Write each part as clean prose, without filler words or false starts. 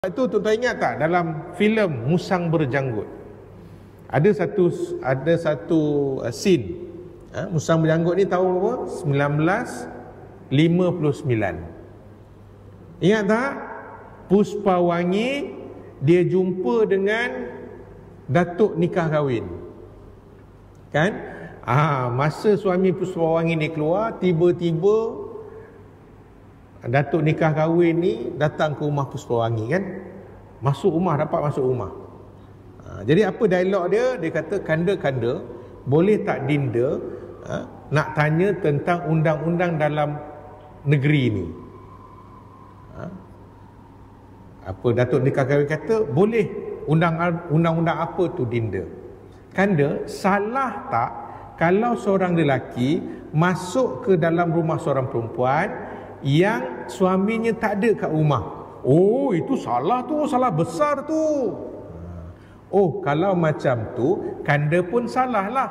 Itu tuan-tuan ingat tak dalam filem Musang Berjanggut ada satu scene, Musang Berjanggut ni tahun apa? 1959. Ingat tak? Puspawangi dia jumpa dengan datuk nikah kahwin. Kan? Masa suami Puspawangi ni keluar, tiba-tiba datuk nikah kahwin ni datang ke rumah Puspawangi kan. Dapat masuk rumah. Jadi apa dialog dia? Dia kata, kanda-kanda, boleh tak Dinda nak tanya tentang undang-undang dalam negeri ni? Apa datuk nikah kahwin kata, boleh. Undang-undang apa tu Dinda? Kanda, salah tak kalau seorang lelaki masuk ke dalam rumah seorang perempuan yang suaminya tak ada kat rumah? Oh, itu salah tu, salah besar tu. Oh, kalau macam tu, kanda pun salah lah.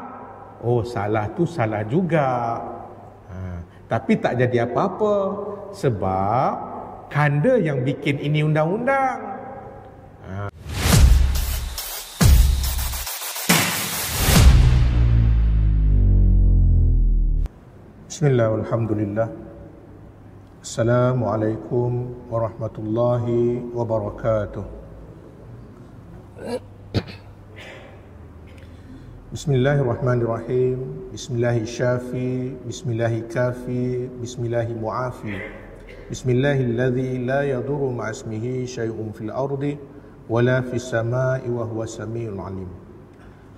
Oh, salah tu salah juga. Tapi tak jadi apa-apa, sebab kanda yang bikin ini undang-undang. Bismillah, alhamdulillah. Assalamualaikum warahmatullahi wabarakatuh. Bismillahirrahmanirrahim. Bismillahirrahmanirrahim. Bismillahirrahmanirrahim. Bismillahirrahmanirrahim. Bismillahilladzi la yadurru ma'asmihi syai'un fil ardi wala fis samai wa huwa samiul alim.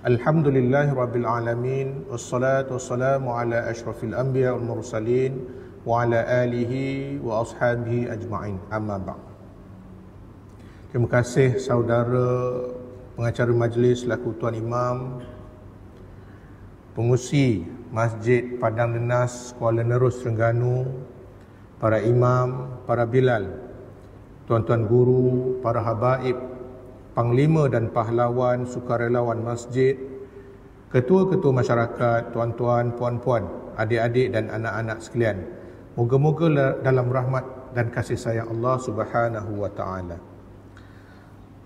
Alhamdulillahi rabbil alamin. Wassalatu wassalamu ala asyrafil anbiya wal mursalin wa ala alihi wa ashabihi ajma'in, amma ba'd. Terima kasih saudara pengacara majlis selaku Tuan Imam, pengusi Masjid Padang Denas Kuala Nerus Terengganu, para imam, para bilal, tuan-tuan guru, para habaib, panglima dan pahlawan sukarelawan masjid, ketua-ketua masyarakat, tuan-tuan, puan-puan, adik-adik dan anak-anak sekalian. Moga-moga dalam rahmat dan kasih sayang Allah Subhanahu wa taala.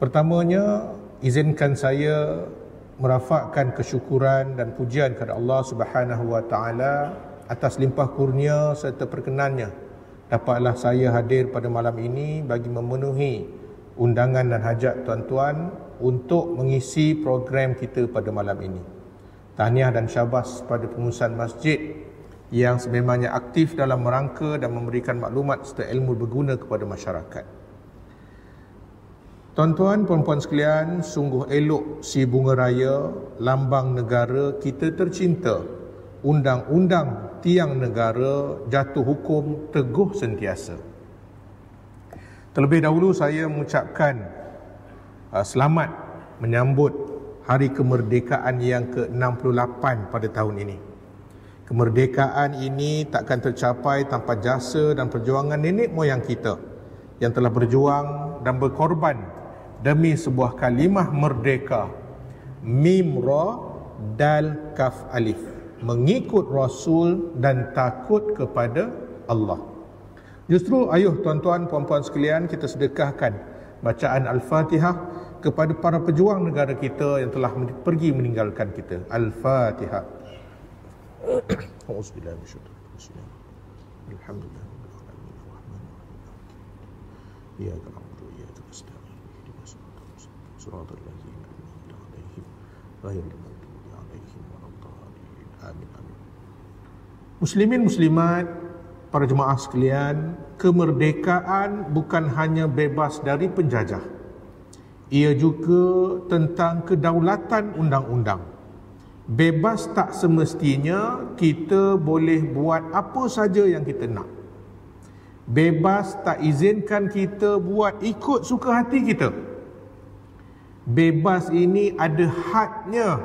Pertamanya, izinkan saya merafakkan kesyukuran dan pujian kepada Allah Subhanahu wa taala atas limpah kurnia serta perkenannya dapatlah saya hadir pada malam ini bagi memenuhi undangan dan hajat tuan-tuan untuk mengisi program kita pada malam ini. Tahniah dan syabas pada pengurusan masjid yang sememangnya aktif dalam merangka dan memberikan maklumat serta ilmu berguna kepada masyarakat. Tuan-tuan, puan-puan sekalian, sungguh elok si bunga raya, lambang negara kita tercinta, undang-undang tiang negara, jatuh hukum teguh sentiasa. Terlebih dahulu saya mengucapkan selamat menyambut Hari Kemerdekaan yang ke-68 pada tahun ini. Kemerdekaan ini takkan tercapai tanpa jasa dan perjuangan nenek moyang kita yang telah berjuang dan berkorban demi sebuah kalimah merdeka, mim ra dal kaf alif, mengikut Rasul dan takut kepada Allah. Justru ayuh tuan-tuan puan-puan sekalian, kita sedekahkan bacaan Al-Fatihah kepada para pejuang negara kita yang telah pergi meninggalkan kita. Al-Fatihah. Auzubillahi minasyaitonir rajim. Alhamdulillahirabbil alamin arrahmanir rahim. Iyyaka na'budu wa iyyaka nasta'in. Ihdinas siratal ladzina an'amta 'alaihim ghairil maghdubi 'alaihim waladdallin. Amin. Muslimin muslimat, para jemaah sekalian, kemerdekaan bukan hanya bebas dari penjajah. Ia juga tentang kedaulatan undang-undang. Bebas tak semestinya kita boleh buat apa saja yang kita nak. Bebas tak izinkan kita buat ikut suka hati kita. Bebas ini ada hadnya,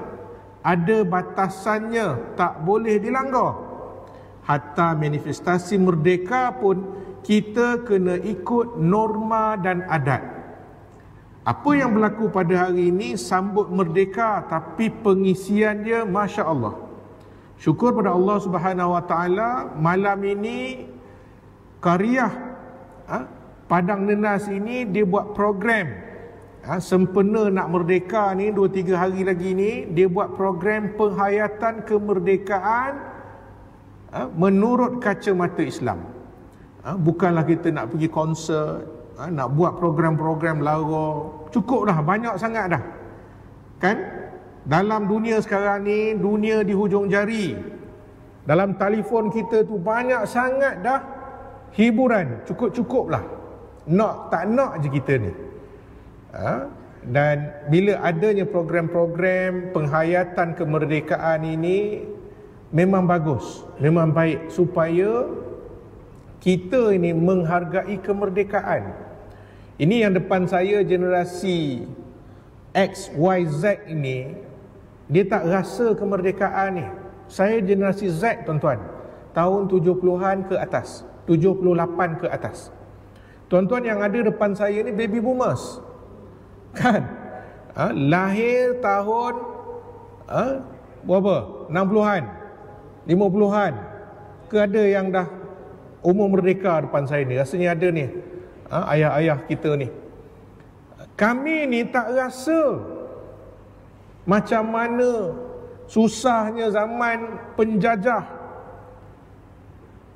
ada batasannya, tak boleh dilanggar. Hatta manifestasi merdeka pun kita kena ikut norma dan adat. Apa yang berlaku pada hari ini sambut merdeka, tapi pengisian dia Masya Allah. Syukur pada Allah Subhanahu Wa Taala, malam ini Qaryah Padang Nenas ini dia buat program sempena nak merdeka ni 2-3 hari lagi ni, dia buat program penghayatan kemerdekaan menurut kacamata Islam. Bukanlah kita nak pergi konsert, nak buat program-program lara. Cukup dah, banyak sangat dah. Kan? Dalam dunia sekarang ni, dunia di hujung jari. Dalam telefon kita tu banyak sangat dah hiburan. Cukup-cukup lah. Tak nak je kita ni. Dan bila adanya program-program penghayatan kemerdekaan ini, memang bagus, memang baik, supaya kita ini menghargai kemerdekaan. Ini yang depan saya, generasi X, Y, Z ini, dia tak rasa kemerdekaan ni. Saya generasi Z, tuan-tuan, tahun 70-an ke atas, 78 ke atas. Tuan-tuan yang ada depan saya ni baby boomers, kan? Lahir tahun berapa? 60-an, 50-an. Ke ada yang dah umur merdeka depan saya ni? Rasanya ada ni, ayah-ayah kita ni. Kami ni tak rasa macam mana susahnya zaman penjajah.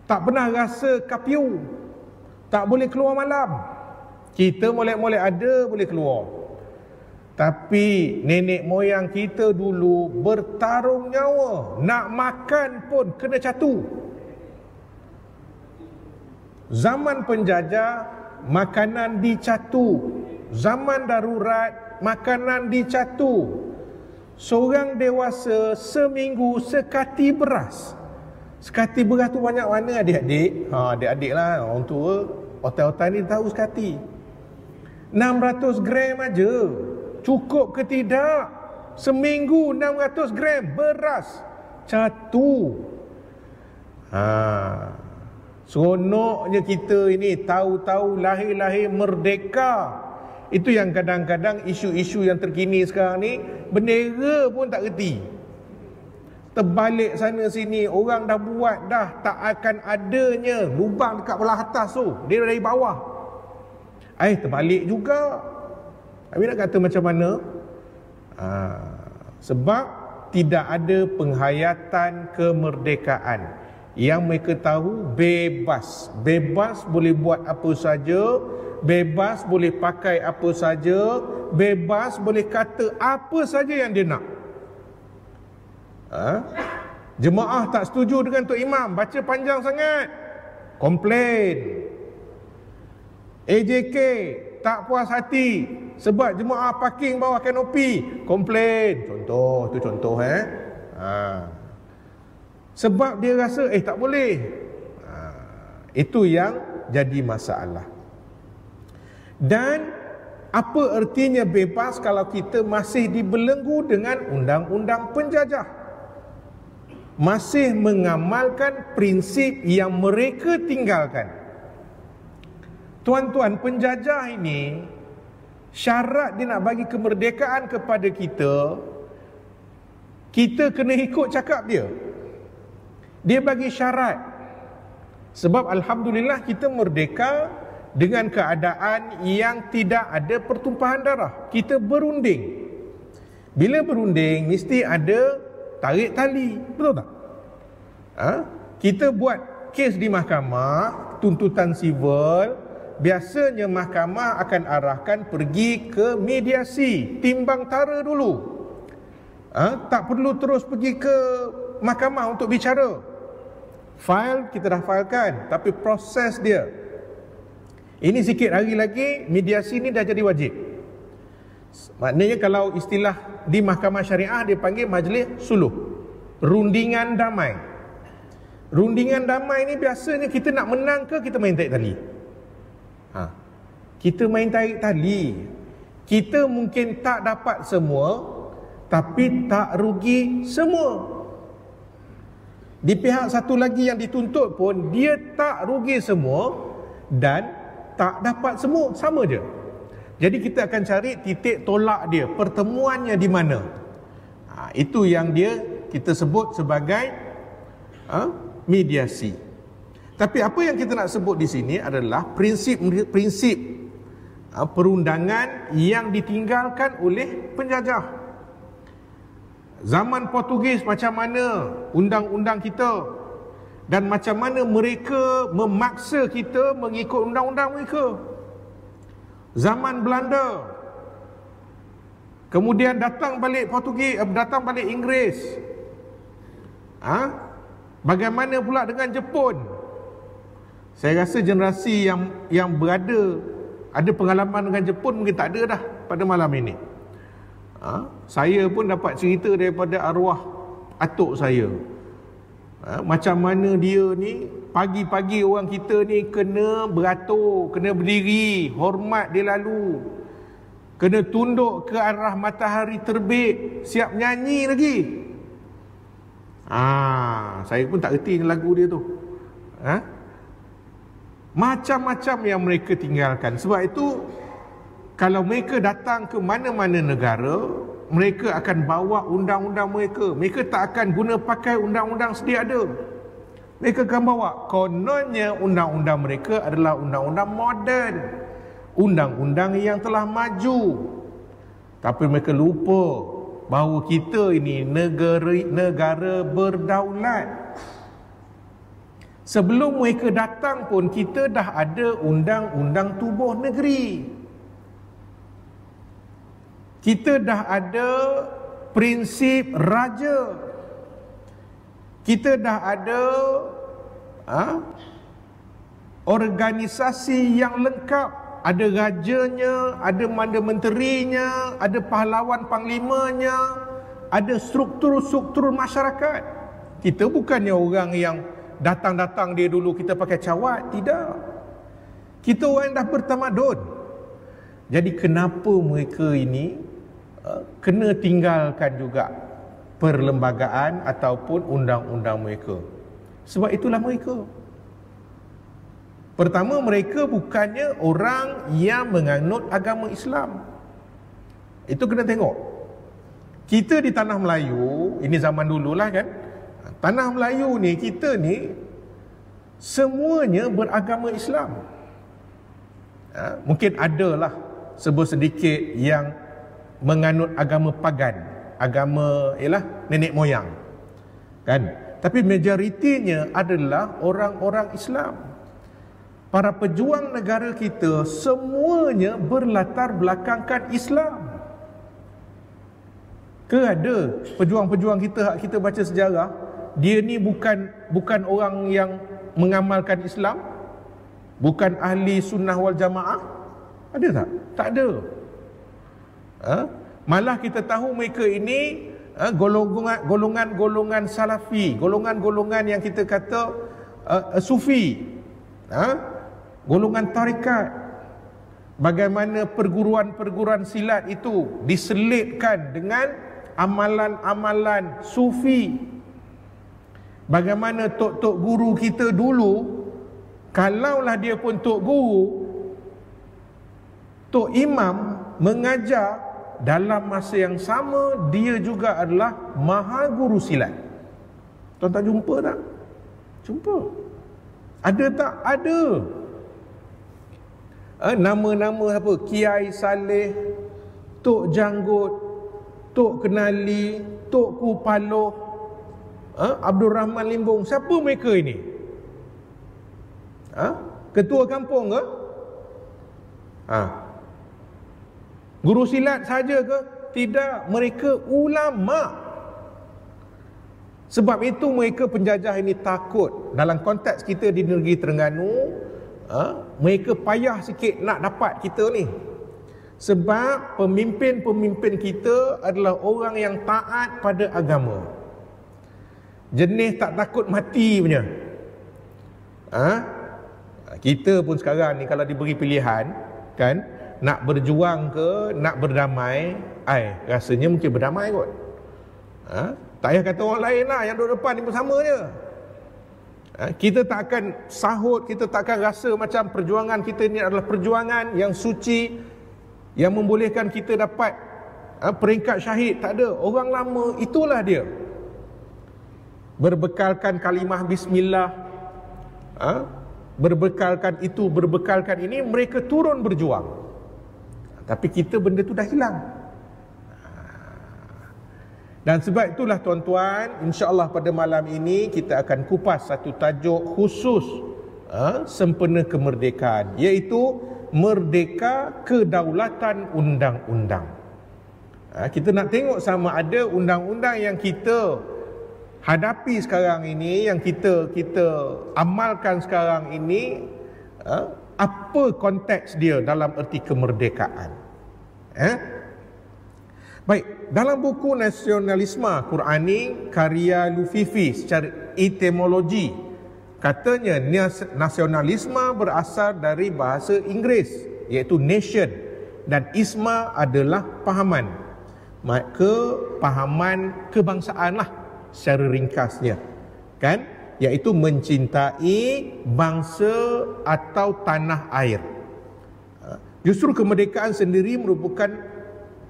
Tak pernah rasa kapiu, tak boleh keluar malam. Kita molek-molek ada boleh keluar, tapi nenek moyang kita dulu bertarung nyawa, nak makan pun kena catu. Zaman penjajah, makanan dicatu. Zaman darurat, makanan dicatu. Seorang dewasa seminggu sekati beras. Sekati beras tu banyak mana adik-adik? Adik-adik lah, orang tua otak-otak ni tahu sekati. 600 gram aja. Cukup ke tidak? Seminggu 600 gram beras catu. Seronoknya kita ini tahu-tahu lahir-lahir merdeka. Itu yang kadang-kadang isu-isu yang terkini sekarang ni, bendera pun tak reti. Terbalik sana sini, orang dah buat dah, tak akan adanya lubang dekat belah atas tu, dia dari bawah. Terbalik juga. Habis nak kata macam mana? Sebab tidak ada penghayatan kemerdekaan. Yang mereka tahu bebas. Bebas boleh buat apa saja, bebas boleh pakai apa saja, bebas boleh kata apa saja yang dia nak. Jemaah tak setuju dengan Tok Imam, baca panjang sangat, komplain. AJK tak puas hati sebab jemaah parking bawah kanopi, komplain. Contoh, tu contoh sebab dia rasa tak boleh. Itu yang jadi masalah. Dan apa ertinya bebas kalau kita masih dibelenggu dengan undang-undang penjajah, masih mengamalkan prinsip yang mereka tinggalkan. Tuan-tuan, penjajah ini syarat dia nak bagi kemerdekaan kepada kita, kita kena ikut cakap dia. Dia bagi syarat. Sebab alhamdulillah kita merdeka dengan keadaan yang tidak ada pertumpahan darah. Kita berunding. Bila berunding mesti ada tarik tali, betul tak? Kita buat kes di mahkamah, tuntutan sivil, biasanya mahkamah akan arahkan pergi ke mediasi, timbang tara dulu. Tak perlu terus pergi ke mahkamah untuk bicara. File kita dah filekan, tapi proses dia, ini sikit hari lagi mediasi ni dah jadi wajib. Maknanya kalau istilah di mahkamah syariah dia panggil majlis suluh, rundingan damai. Rundingan damai ni biasanya kita nak menang ke kita main tarik tali. Kita main tarik tali. Kita mungkin tak dapat semua, tapi tak rugi semua. Di pihak satu lagi yang dituntut pun dia tak rugi semua dan tak dapat semua, sama je. Jadi kita akan cari titik tolak dia, pertemuannya di mana. Itu yang kita sebut sebagai mediasi. Tapi apa yang kita nak sebut di sini adalah prinsip perundangan yang ditinggalkan oleh penjajah. Zaman Portugis macam mana undang-undang kita, dan macam mana mereka memaksa kita mengikut undang-undang mereka. Zaman Belanda, kemudian datang balik Portugis, datang balik Inggeris. Bagaimana pula dengan Jepun? Saya rasa generasi yang ada pengalaman dengan Jepun mungkin tak ada dah pada malam ini. Saya pun dapat cerita daripada arwah atuk saya. Macam mana dia ni, pagi-pagi orang kita ni kena beratur, kena berdiri, hormat dia lalu, kena tunduk ke arah matahari terbit, siap nyanyi lagi. Saya pun tak reti lagu dia tu. Macam-macam yang mereka tinggalkan. Sebab itu, kalau mereka datang ke mana-mana negara, mereka akan bawa undang-undang mereka. Mereka tak akan guna pakai undang-undang sedia ada. Mereka akan bawa, kononnya undang-undang mereka adalah undang-undang moden, undang-undang yang telah maju. Tapi mereka lupa bahawa kita ini negara berdaulat. Sebelum mereka datang pun kita dah ada undang-undang tubuh negeri. Kita dah ada prinsip raja. Kita dah ada organisasi yang lengkap. Ada rajanya, ada Mandar Menterinya, ada pahlawan panglimanya, ada struktur-struktur masyarakat. Kita bukannya orang yang datang-datang dia dulu kita pakai cawat. Tidak. Kita orang yang dah bertamadun. Jadi kenapa mereka ini kena tinggalkan juga perlembagaan ataupun undang-undang mereka? Sebab itulah mereka. Pertama, mereka bukannya orang yang menganut agama Islam. Itu kena tengok. Kita di tanah Melayu, ini zaman dululah kan, tanah Melayu ni, kita ni semuanya beragama Islam. Mungkin adalah sedikit yang menganut agama pagan, agama nenek moyang, kan? Tapi majoritinya adalah orang-orang Islam. Para pejuang negara kita semuanya berlatar belakangkan Islam. Ke ada pejuang-pejuang kita baca sejarah, dia ni bukan orang yang mengamalkan Islam, bukan ahli sunnah wal jamaah? Ada tak? Tak ada. Malah kita tahu mereka ini golongan-golongan salafi, golongan-golongan yang kita kata sufi, golongan tarikat. Bagaimana perguruan-perguruan silat itu diselitkan dengan amalan-amalan sufi. Bagaimana tok-tok guru kita dulu, kalaulah dia pun tok guru, tok imam mengajar, dalam masa yang sama dia juga adalah maha guru silat. Tuan tak jumpa tak? Jumpa. Ada tak? Ada. Nama-nama apa? Kiai Saleh, Tok Janggut, Tok Kenali, Tok Kupaloh, Abdul Rahman Limbong. Siapa mereka ini? Ketua kampung ke? Guru silat saja ke? Tidak, mereka ulama. Sebab itu mereka penjajah ini takut. Dalam konteks kita di negeri Terengganu, mereka payah sikit nak dapat kita ni. Sebab pemimpin-pemimpin kita adalah orang yang taat pada agama. Jenis tak takut mati punya. Kita pun sekarang ni kalau diberi pilihan, kan, nak berjuang ke nak berdamai, rasanya mungkin berdamai kot. Tak payah kata orang lain lah, yang duduk depan ni pun sama je. Kita tak akan sahut, kita tak akan rasa macam perjuangan kita ni adalah perjuangan yang suci, yang membolehkan kita dapat peringkat syahid. Tak ada. Orang lama itulah dia, berbekalkan kalimah bismillah, berbekalkan itu, berbekalkan ini, mereka turun berjuang. Tapi kita benda tu dah hilang. Dan sebab itulah tuan-tuan, insya-Allah pada malam ini kita akan kupas satu tajuk khusus sempena kemerdekaan, iaitu merdeka kedaulatan undang-undang. Kita nak tengok sama ada undang-undang yang kita hadapi sekarang ini, yang kita amalkan sekarang ini, apa konteks dia dalam erti kemerdekaan. Baik, dalam buku Nasionalisme Qurani karya Lufifi secara etimologi, katanya nasionalisme berasal dari bahasa Inggeris, iaitu nation, dan isma adalah pahaman. Maka pahaman kebangsaan lah secara ringkasnya, kan, iaitu mencintai bangsa atau tanah air. Justru kemerdekaan sendiri merupakan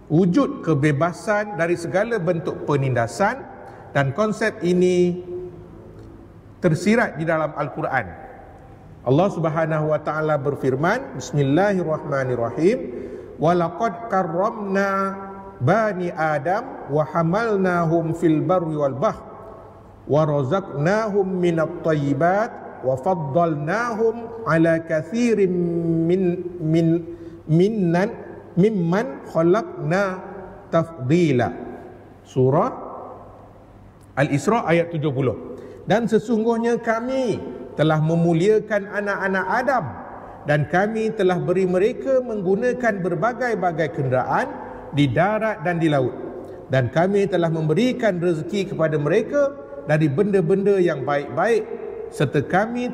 wujud kebebasan dari segala bentuk penindasan, dan konsep ini tersirat di dalam Al-Quran. Allah Subhanahu wa taala berfirman, Bismillahirrahmanirrahim, walaqad karramna bani Adam wa hamalnahum fil barri wal bahr wa razaqnahum minat thayyibat wa faddalnahum ala katsirin mimman khalaqna tafdila. Surah Al-Isra ayat 70. Dan sesungguhnya kami telah memuliakan anak-anak Adam, dan kami telah beri mereka menggunakan berbagai-bagai kenderaan di darat dan di laut, dan kami telah memberikan rezeki kepada mereka dari benda-benda yang baik-baik, serta kami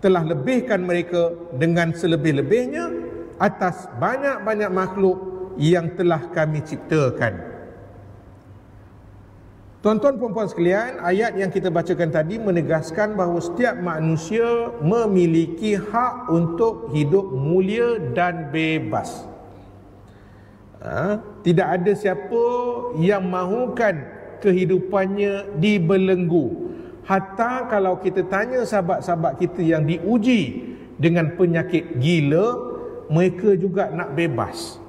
telah lebihkan mereka dengan selebih-lebihnya atas banyak-banyak makhluk yang telah kami ciptakan. Tuan-tuan puan-puan sekalian, ayat yang kita bacakan tadi menegaskan bahawa setiap manusia memiliki hak untuk hidup mulia dan bebas. Tidak ada siapa yang mahukan kehidupannya dibelenggu. Hatta kalau kita tanya sahabat-sahabat kita yang diuji dengan penyakit gila, mereka juga nak bebas.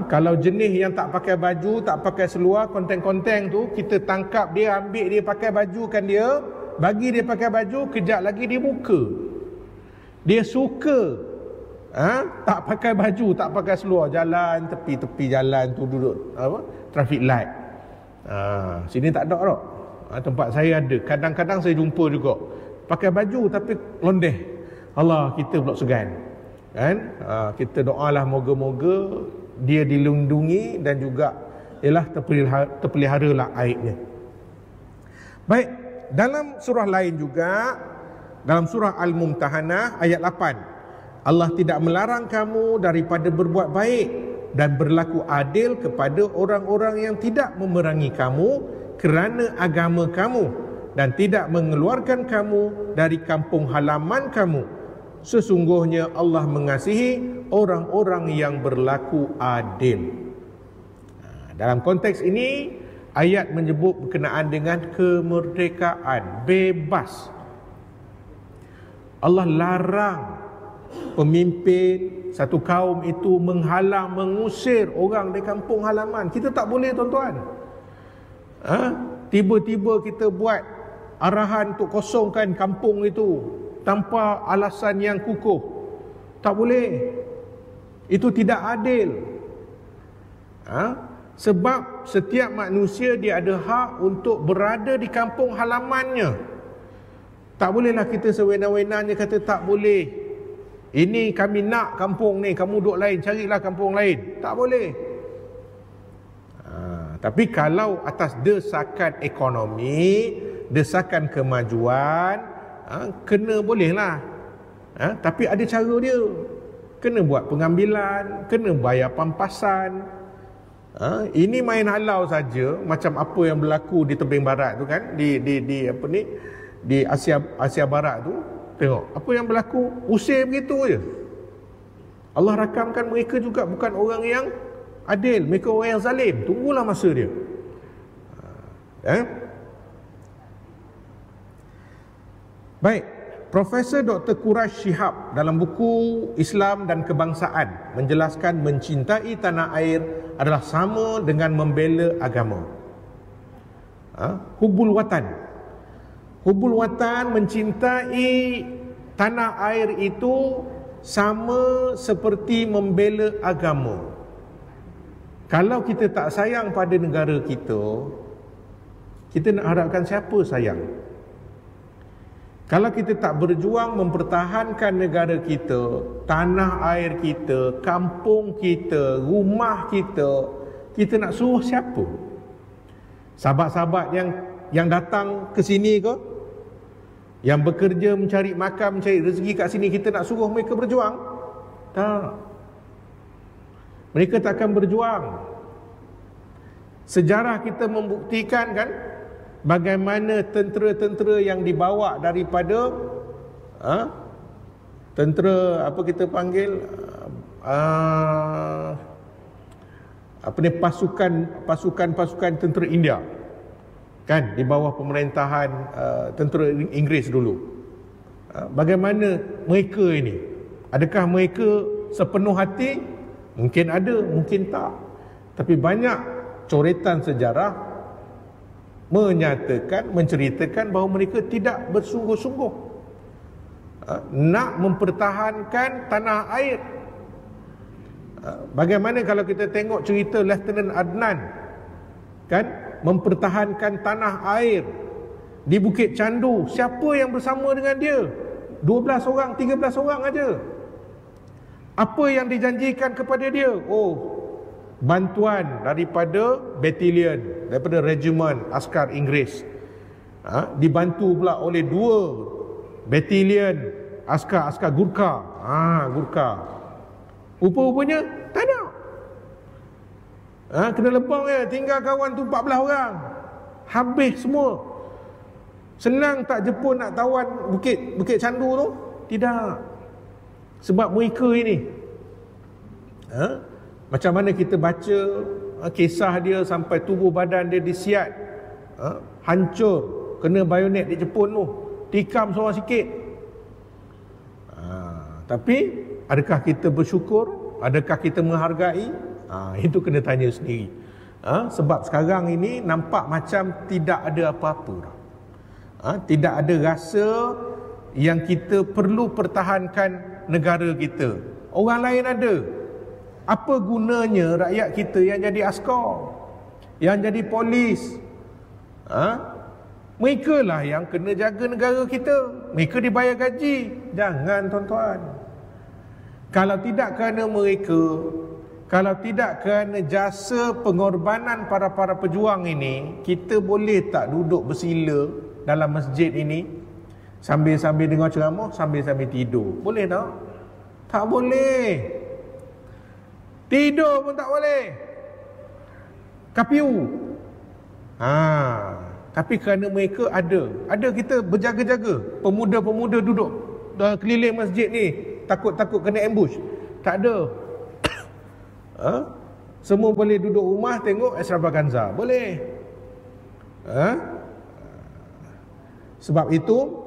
Kalau jenis yang tak pakai baju, tak pakai seluar, konteng-konteng tu, kita tangkap dia, ambil dia, pakai baju kan dia, bagi dia pakai baju, kejap lagi dia buka. Dia suka tak pakai baju, tak pakai seluar, jalan tepi-tepi jalan tu, duduk traffic light. Sini tak ada tak. Tempat saya ada, kadang-kadang saya jumpa juga pakai baju tapi londeh. Allah, kita pula segan, kan? Kita doalah moga-moga dia dilindungi dan juga ialah terpeliharalah aibnya. Baik, dalam surah lain juga, dalam surah Al-Mumtahanah ayat 8, Allah tidak melarang kamu daripada berbuat baik dan berlaku adil kepada orang-orang yang tidak memerangi kamu kerana agama kamu dan tidak mengeluarkan kamu dari kampung halaman kamu. Sesungguhnya Allah mengasihi orang-orang yang berlaku adil. Dalam konteks ini, ayat menyebut berkenaan dengan kemerdekaan, bebas. Allah larang pemimpin satu kaum itu menghalang, mengusir orang dari kampung halaman. Kita tak boleh, tuan-tuan. Tiba-tiba kita buat arahan untuk kosongkan kampung itu tanpa alasan yang kukuh. Tak boleh. Itu tidak adil. Sebab setiap manusia dia ada hak untuk berada di kampung halamannya. Tak bolehlah kita sewena-wenanya kata tak boleh. Ini kami nak kampung ni, kamu duduk lain, carilah kampung lain. Tak boleh. Tapi kalau atas desakan ekonomi, desakan kemajuan, kena bolehlah. Tapi ada cara dia. Kena buat pengambilan, kena bayar pampasan. Ini main halau saja, macam apa yang berlaku di tebing barat tu kan, di apa ni, di Asia Barat tu. Tengok apa yang berlaku, usir begitu je. Allah rakamkan mereka juga bukan orang yang adil, mereka orang yang zalim. Tunggulah masa dia. Baik, Profesor Dr. Quraisy Shihab dalam buku Islam dan Kebangsaan menjelaskan mencintai tanah air adalah sama dengan membela agama. Hubbul watan. Hubbul watan, mencintai tanah air itu sama seperti membela agama. Kalau kita tak sayang pada negara kita nak harapkan siapa sayang? Kalau kita tak berjuang mempertahankan negara kita, tanah air kita, kampung kita, rumah kita nak suruh siapa? Sahabat-sahabat yang datang ke sini ke? Yang bekerja mencari makan, mencari rezeki kat sini, kita nak suruh mereka berjuang? Tak. Mereka tak akan berjuang. Sejarah kita membuktikan kan, bagaimana tentera-tentera yang dibawa daripada tentera apa kita panggil pasukan tentera India kan, di bawah pemerintahan tentera Inggeris dulu. Bagaimana mereka ini, adakah mereka sepenuh hati? Mungkin ada, mungkin tak. Tapi banyak coretan sejarah menyatakan, menceritakan bahawa mereka tidak bersungguh-sungguh nak mempertahankan tanah air. Bagaimana kalau kita tengok cerita Lieutenant Adnan kan, mempertahankan tanah air di Bukit Candu. Siapa yang bersama dengan dia? 12 orang, 13 orang aja. Apa yang dijanjikan kepada dia? Bantuan daripada batalion, daripada regimen askar Inggeris, dibantu pula oleh 2 batalion askar Gurkha. Gurkha. Rupa-rupanya tak ada. Kena lebang ya, tinggal kawan tu 14 orang. Habis semua. Senang tak Jepun nak tawan Bukit Candu tu? Tidak. Sebab mereka ini macam mana kita baca kisah dia sampai tubuh badan dia disiat, hancur, kena bayonet di Jepun tu, tikam seorang sikit. Tapi adakah kita bersyukur? Adakah kita menghargai? Itu kena tanya sendiri. Sebab sekarang ini nampak macam tidak ada apa-apa. Tidak ada rasa yang kita perlu pertahankan negara kita. Orang lain ada. Apa gunanya rakyat kita yang jadi askar, yang jadi polis? Mereka lah yang kena jaga negara kita. Mereka dibayar gaji. Jangan tuan-tuan. Kalau tidak kerana mereka, kalau tidak kerana jasa pengorbanan para pejuang ini, kita boleh tak duduk bersila dalam masjid ini sambil-sambil dengar ceramah, sambil-sambil tidur? Boleh tak? Tak boleh. Tidur pun tak boleh. Kapiu. Tapi kerana mereka ada kita berjaga-jaga. Pemuda-pemuda duduk keliling masjid ni, takut-takut kena ambush. Tak ada. Semua boleh duduk rumah tengok extravaganza. Boleh. Sebab itu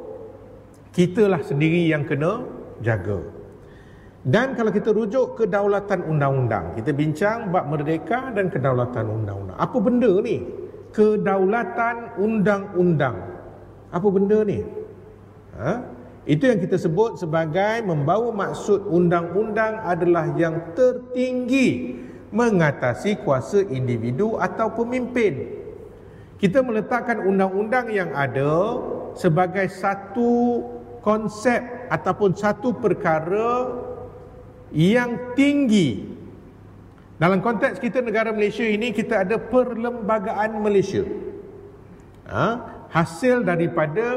kitalah sendiri yang kena jaga. Dan kalau kita rujuk kedaulatan undang-undang, kita bincang bab merdeka dan kedaulatan undang-undang. Apa benda ni? Kedaulatan undang-undang. Apa benda ni? Itu yang kita sebut sebagai membawa maksud undang-undang adalah yang tertinggi mengatasi kuasa individu atau pemimpin. Kita meletakkan undang-undang yang ada sebagai satu konsep ataupun satu perkara yang tinggi. Dalam konteks kita negara Malaysia ini, kita ada Perlembagaan Malaysia, hasil daripada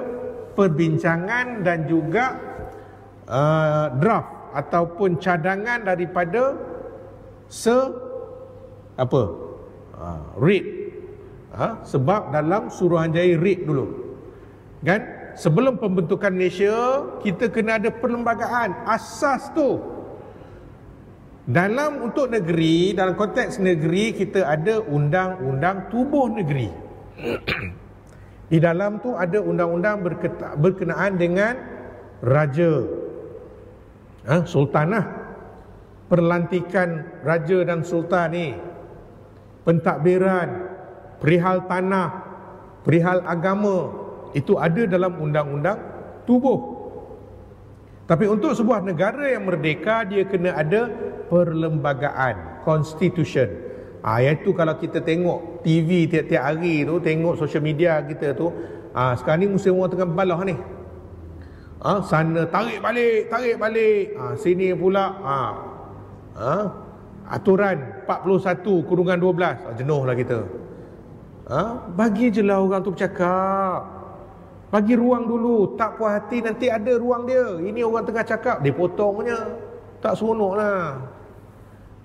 perbincangan dan juga draft ataupun cadangan daripada RIT. Sebab dalam Suruhanjaya RIT dulu kan, sebelum pembentukan Malaysia, kita kena ada perlembagaan. Asas tu dalam untuk negeri, dalam konteks negeri, kita ada undang-undang tubuh negeri. Di dalam tu ada undang-undang berkenaan dengan raja, sultan lah, perlantikan raja dan sultan ni, pentadbiran, perihal tanah, perihal agama, itu ada dalam undang-undang tubuh. Tapi untuk sebuah negara yang merdeka, dia kena ada perlembagaan, constitution. Iaitu kalau kita tengok TV tiap-tiap hari tu, tengok social media kita tu, sekarang ni musim orang tengah balah ni. Sana tarik balik, sini pula aturan 41/12. Jenuh lah kita. Bagi je lah orang tu bercakap. Bagi ruang dulu. Tak puas hati nanti ada ruang dia. Ini orang tengah cakap, dia potongnya. Tak seronok lah.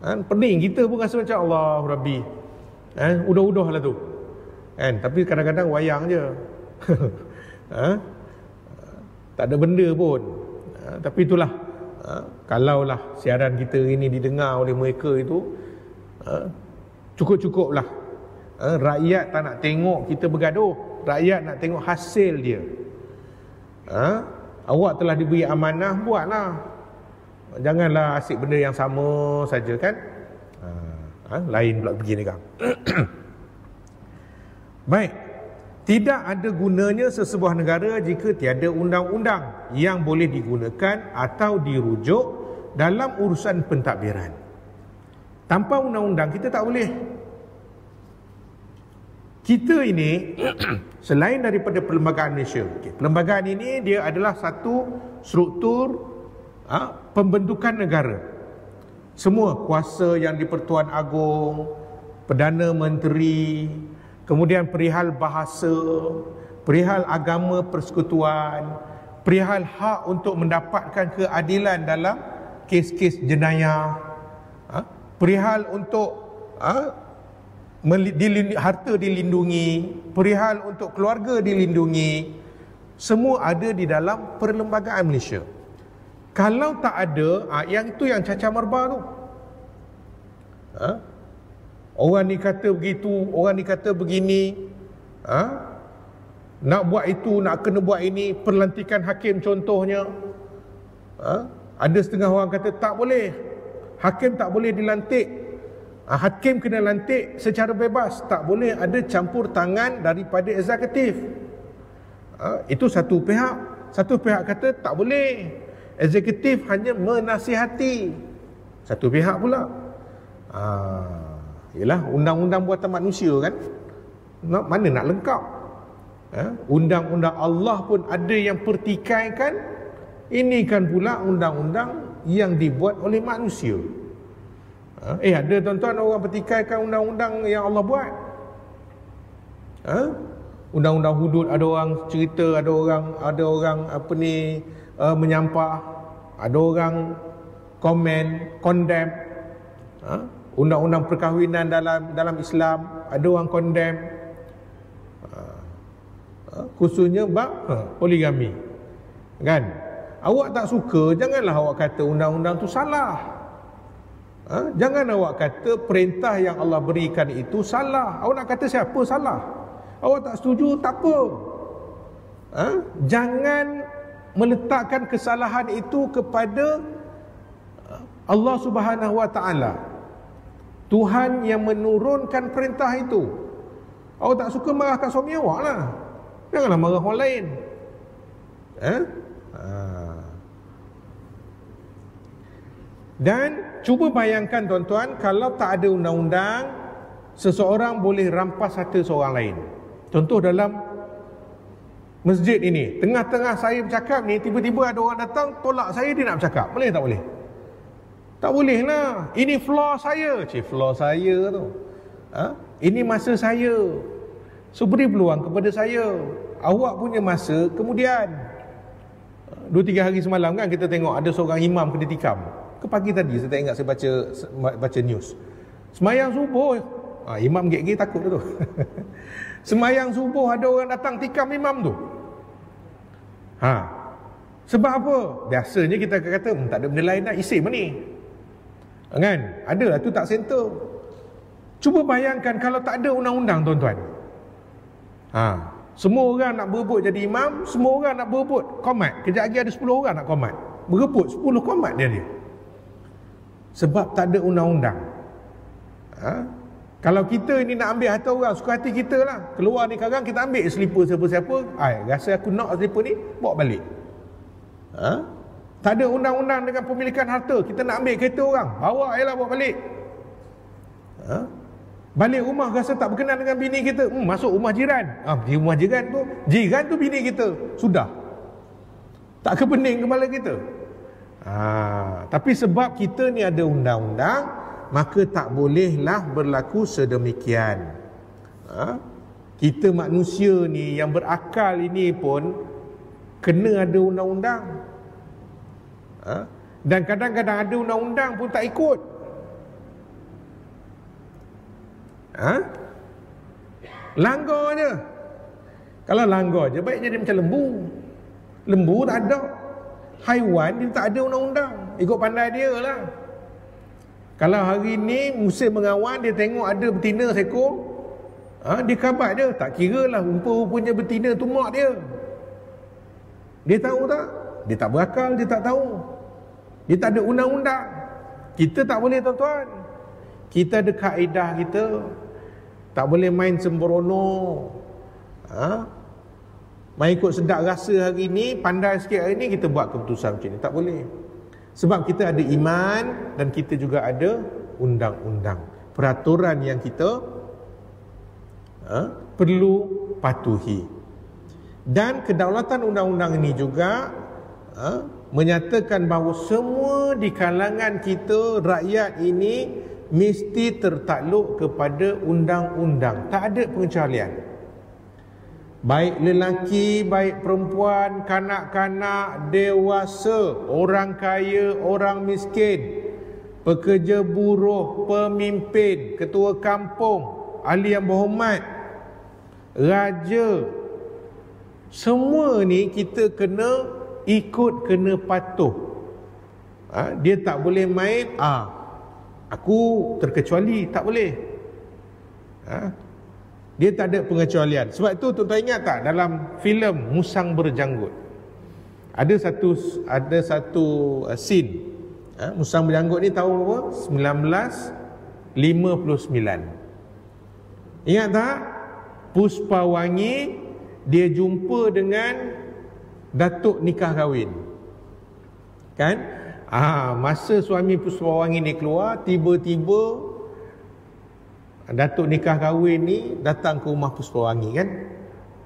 Pening kita pun rasa macam Allah Rabbi. Udah-udah lah tu. Tapi kadang-kadang wayang je. Tak ada benda pun. Tapi itulah. Kalaulah siaran kita ini didengar oleh mereka itu, cukup-cukup lah. Rakyat tak nak tengok kita bergaduh. Rakyat nak tengok hasil dia. Awak telah diberi amanah, buatlah. Janganlah asyik benda yang sama saja kan. Lain pula begini kan. Baik. Tidak ada gunanya sesebuah negara jika tiada undang-undang yang boleh digunakan atau dirujuk dalam urusan pentadbiran. Tanpa undang-undang kita tak boleh. Kita ini selain daripada Perlembagaan Malaysia, perlembagaan ini dia adalah satu struktur pembentukan negara. Semua kuasa yang di Pertuan Agong, Perdana Menteri, kemudian perihal bahasa, perihal agama persekutuan, perihal hak untuk mendapatkan keadilan dalam kes-kes jenayah, perihal untuk harta dilindungi, perihal untuk keluarga dilindungi, semua ada di dalam Perlembagaan Malaysia. Kalau tak ada, yang itu yang cacah marba tu. Orang ni kata begitu, orang ni kata begini, nak buat itu, nak kena buat ini. Perlantikan hakim contohnya, ada setengah orang kata tak boleh, hakim tak boleh dilantik. Hakim kena lantik secara bebas, tak boleh ada campur tangan daripada eksekutif. Itu satu pihak. Satu pihak kata tak boleh, eksekutif hanya menasihati. Satu pihak pula, ialah undang-undang buatan manusia kan, mana nak lengkap. Undang-undang Allah pun ada yang pertikaikan. Ini kan pula undang-undang yang dibuat oleh manusia. Ada tuan-tuan orang pertikaikan undang-undang yang Allah buat. Undang-undang hudud, ada orang cerita, ada orang menyampah, ada orang komen, condemn. Undang-undang perkahwinan dalam Islam, ada orang condemn. Khususnya bab poligami. Kan? Awak tak suka, janganlah awak kata undang-undang tu salah. Jangan awak kata perintah yang Allah berikan itu salah. Awak nak kata siapa salah? Awak tak setuju, tak apa. Jangan meletakkan kesalahan itu kepada Allah Subhanahu Wa Taala, Tuhan yang menurunkan perintah itu. Awak tak suka, marahkan suami awak lah. Janganlah marah orang lain. Dan cuba bayangkan tuan-tuan, kalau tak ada undang-undang, seseorang boleh rampas harta seorang lain. Contoh dalam masjid ini, tengah-tengah saya bercakap ni, tiba-tiba ada orang datang tolak saya, dia nak bercakap. Boleh tak boleh? Tak boleh lah. Ini floor saya. Floor saya tu. Ini masa saya. So beri peluang kepada saya. Awak punya masa kemudian. 2-3 hari semalam kan kita tengok ada seorang imam kena tikam. Ke pagi tadi saya tak ingat, saya baca news. Semayang subuh, imam gek-gek takut tu. Semayang subuh ada orang datang tikam imam tu. Sebab apa? Biasanya kita akan kata tak ada benda lain dah, isim ni. Kan? Adalah tu tak center. Cuba bayangkan kalau tak ada undang-undang tuan-tuan. Semua orang nak berebut jadi imam, semua orang nak berebut qomat. Kejap lagi ada 10 orang nak qomat. Berebut 10 qomat dia. Sebab tak ada undang-undang. Kalau kita ini nak ambil harta orang, suka hati kita lah. Keluar ni sekarang kita ambil selipar siapa-siapa. Rasa aku nak selipar ni, bawa balik. Tak ada undang-undang dengan pemilikan harta. Kita nak ambil kereta orang, bawa je lah, bawa balik. Balik rumah rasa tak berkenan dengan bini kita, masuk rumah jiran. Di rumah jiran tu bini kita. Sudah. Tak kepening kepala kita. Tapi sebab kita ni ada undang-undang, maka tak bolehlah berlaku sedemikian. Kita manusia ni yang berakal ini pun kena ada undang-undang. Dan kadang-kadang ada undang-undang pun tak ikut. Langgar je. Kalau langgar je, baik jadi macam lembu. Lembu tak ada. Haiwan dia tak ada undang-undang. Ikut pandai dia lah. Kalau hari ni musim mengawan, dia tengok ada betina seekor, dia kabat je. Tak kira lah rupa-rupanya betina tu mak dia. Dia tahu tak? Dia tak berakal, dia tak tahu. Dia tak ada undang-undang. Kita tak boleh, tuan-tuan. Kita ada kaedah kita. Tak boleh main sembrono. Main ikut sedap rasa hari ni, pandai sikit hari ni, kita buat keputusan macam ni. Tak boleh. Sebab kita ada iman dan kita juga ada undang-undang, peraturan yang kita perlu patuhi. Dan kedaulatan undang-undang ini juga menyatakan bahawa semua di kalangan kita, rakyat ini mesti tertakluk kepada undang-undang. Tak ada pengecualian. Baik lelaki, baik perempuan, kanak-kanak, dewasa, orang kaya, orang miskin, pekerja buruh, pemimpin, ketua kampung, ahli yang berhormat, raja, semua ni kita kena ikut, kena patuh. Dia tak boleh main aku terkecuali, tak boleh. Dia tak ada pengecualian. Sebab itu tuan-tuan ingat tak, dalam filem Musang Berjanggut ada satu scene. Musang Berjanggut ni tahun berapa? 1959. Ingat tak? Puspawangi dia jumpa dengan datuk nikah kahwin. Kan? Masa suami Puspawangi ni keluar, tiba-tiba datuk nikah kahwin ni datang ke rumah Puspawangi, kan?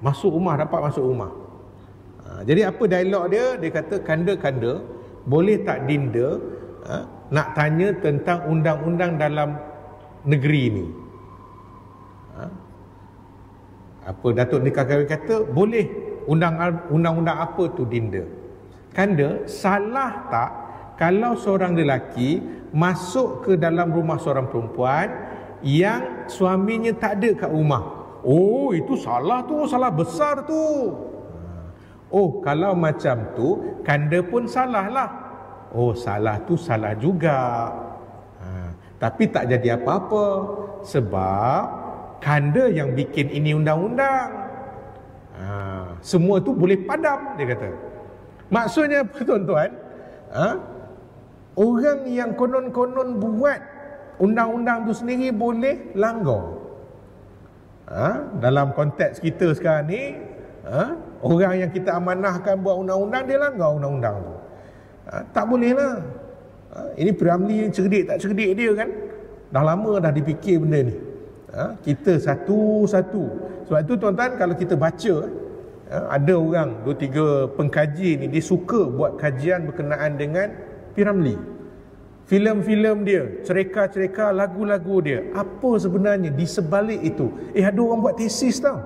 Dapat masuk rumah. Jadi apa dialog dia? Dia kata, kanda-kanda, boleh tak dinda nak tanya tentang undang-undang dalam negeri ni? Apa datuk nikah kahwin kata, boleh. Undang-undang apa tu dinda? Kanda, salah tak kalau seorang lelaki masuk ke dalam rumah seorang perempuan yang suaminya tak ada kat rumah? Oh, itu salah tu, salah besar tu. Oh, kalau macam tu, kanda pun salah lah. Oh, salah tu salah juga. Tapi tak jadi apa-apa, sebab kanda yang bikin ini undang-undang. Semua tu boleh padam, dia kata. Maksudnya apa, tuan-tuan? Orang yang konon-konon buat undang-undang tu sendiri boleh langgar. Dalam konteks kita sekarang ni, orang yang kita amanahkan buat undang-undang, dia langgar undang-undang tu. Tak boleh lah. Ini Piramli cerdik tak cerdik dia, kan? Dah lama dah dipikir benda ni. Kita satu-satu. Sebab itu tuan-tuan, kalau kita baca, ada orang 2-3 pengkaji ni, dia suka buat kajian berkenaan dengan Piramli, filem-filem dia, cereka-cereka, lagu-lagu dia. Apa sebenarnya di sebalik itu? Ada orang buat tesis tau.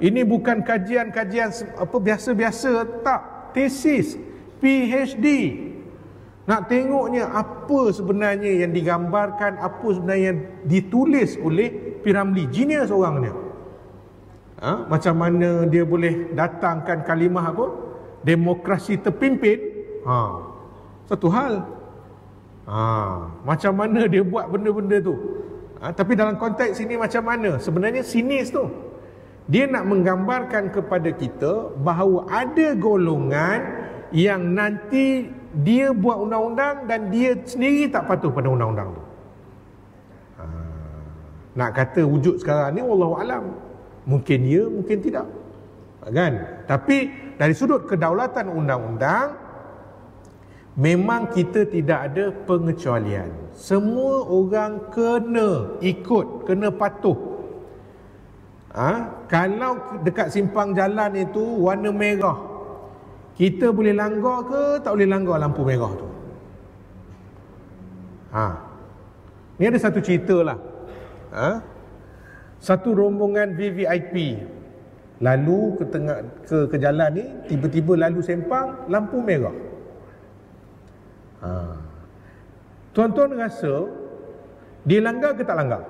Ini bukan kajian-kajian apa biasa-biasa, tak. Tesis, PhD. Nak tengoknya apa sebenarnya yang digambarkan, apa sebenarnya yang ditulis oleh Piramli. Genius orangnya. Macam mana dia boleh datangkan kalimah apa? Demokrasi terpimpin. Satu hal. Macam mana dia buat benda-benda tu. Tapi dalam konteks ini macam mana? Sebenarnya sinis tu. Dia nak menggambarkan kepada kita bahawa ada golongan yang nanti dia buat undang-undang dan dia sendiri tak patuh pada undang-undang tu. Nak kata wujud sekarang ni wallahu alam, mungkin ya, mungkin tidak, kan? Tapi dari sudut kedaulatan undang-undang, memang kita tidak ada pengecualian. Semua orang kena ikut, kena patuh. Kalau dekat simpang jalan itu warna merah, kita boleh langgar ke tak boleh langgar lampu merah tu? Ni ada satu cerita lah. Satu rombongan VVIP lalu ke jalan ni, tiba-tiba lalu sempang lampu merah. Tuan-tuan rasa dia langgar ke tak langgar?